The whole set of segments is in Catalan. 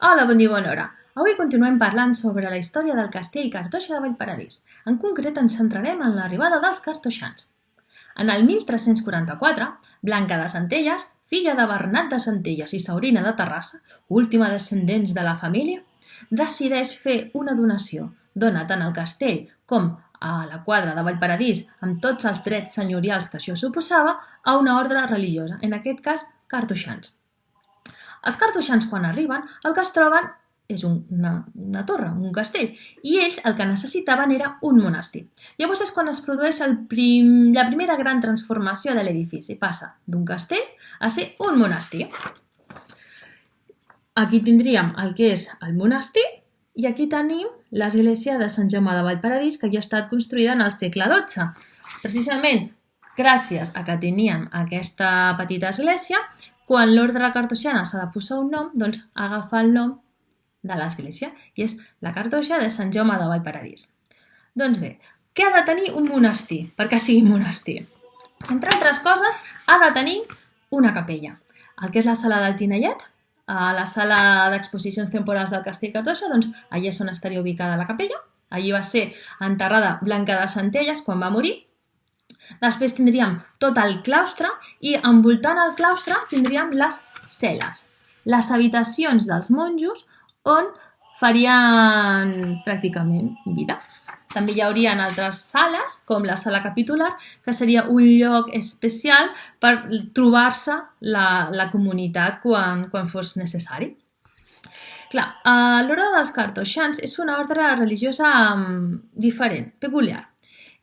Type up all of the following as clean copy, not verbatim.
Hola, bon dia, bona hora. Avui continuem parlant sobre la història del castell Cartoixa de Vallparadís. En concret ens centrarem en l'arribada dels cartoixans. En el 1344, Blanca de Centelles, filla de Bernat de Centelles i Saurina de Terrassa, última descendents de la família, decideix fer una donació. Dona tant el castell com a la quadra de Vallparadís, amb tots els drets senyorials que això suposava, a una ordre religiosa, en aquest cas cartoixans. Els cartoixans, quan arriben, el que es troben és una torre, un castell, i ells el que necessitaven era un monestir. Llavors és quan es produeix la primera gran transformació de l'edifici. Passa d'un castell a ser un monestir. Aquí tindríem el que és el monestir i aquí tenim l'església de Sant Jaume de Vallparadís, que havia estat construïda en el segle XII. Precisament gràcies a que teníem aquesta petita església, quan l'ordre cartoixana s'ha de posar un nom, doncs agafa el nom de l'església i és la Cartoixa de Sant Jaume de Vallparadís. Doncs bé, què ha de tenir un monestir perquè sigui monestir? Entre altres coses, ha de tenir una capella. El que és la sala del Tinellet, a la sala d'exposicions temporals del Castell Cartoixa, doncs allà és on estaria ubicada la capella. Allí va ser enterrada Blanca de Centelles quan va morir. Després tindríem tot el claustre i envoltant el claustre tindríem les cel·les, les habitacions dels monjos on farien pràcticament vida. També hi haurien altres sales, com la sala capitular, que seria un lloc especial per trobar-se la comunitat quan fos necessari. Clar, l'ordre dels cartoixans és una ordre religiosa diferent, peculiar.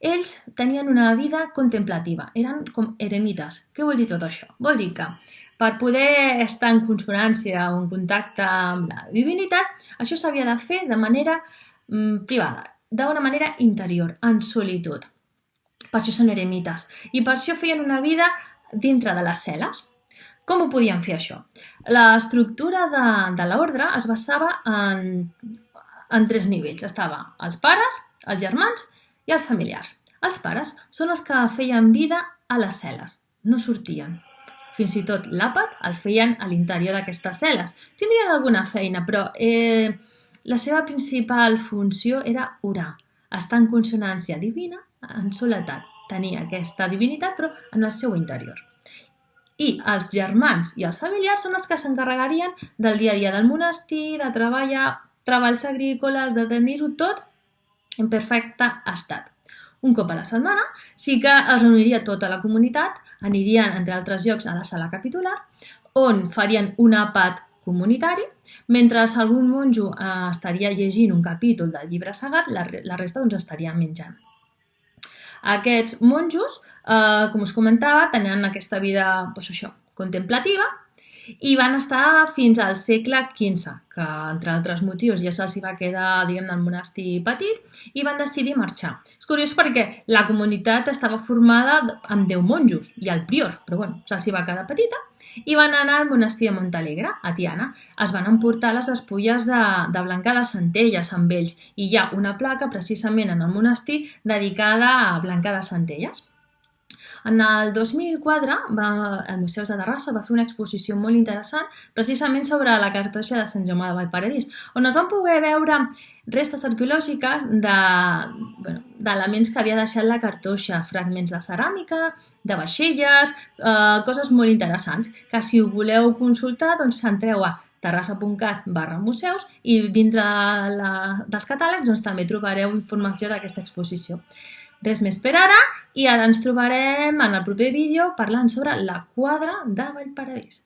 Ells tenien una vida contemplativa, eren com eremites. Què vol dir tot això? Vol dir que per poder estar en consonància o en contacte amb la divinitat, això s'havia de fer de manera privada, d'una manera interior, en solitud. Per això són eremites. I per això feien una vida dintre de les cel·les. Com ho podien fer, això? L'estructura de l'ordre es basava en 3 nivells. Estava els pares, els germans i els familiars. Els pares són els que feien vida a les cel·les, no sortien. Fins i tot l'àpat el feien a l'interior d'aquestes cel·les. Tindrien alguna feina, però la seva principal funció era orar, estar en consonància divina, en soledat, tenir aquesta divinitat, però en el seu interior. I els germans i els familiars són els que s'encarregarien del dia a dia del monestir, de treballar, treballs agrícoles, de tenir-ho tot en perfecte estat. Un cop a la setmana sí que es reuniria tota la comunitat, anirien, entre altres llocs, a la sala capitular, on farien un àpat comunitari, mentre algun monjo estaria llegint un capítol del llibre sagat, la resta estaria menjant. Aquests monjos, com us comentava, tenien aquesta vida contemplativa i van estar fins al segle XV, que entre altres motius ja se'ls va quedar, diguem-ne, el monestir petit i van decidir marxar. És curiós perquè la comunitat estava formada amb 10 monjos i el prior, però se'ls va quedar petita i van anar al monestir de Montalegre, a Tiana. Es van emportar les despulles de Blanca de Centelles amb ells i hi ha una placa precisament en el monestir dedicada a Blanca de Centelles. En el 2004, el Museu de Terrassa va fer una exposició molt interessant precisament sobre la Cartoixa de Sant Jaume de Vallparadís, on es van poder veure restes arqueològiques d'elements que havia deixat la cartoixa, fragments de ceràmica, de vaixelles, coses molt interessants, que si ho voleu consultar, doncs entreu a terrassa.cat/museus i dintre dels catàlegs també trobareu informació d'aquesta exposició. Res més per ara i ara ens trobarem en el proper vídeo parlant sobre la quadra de Vallparadís.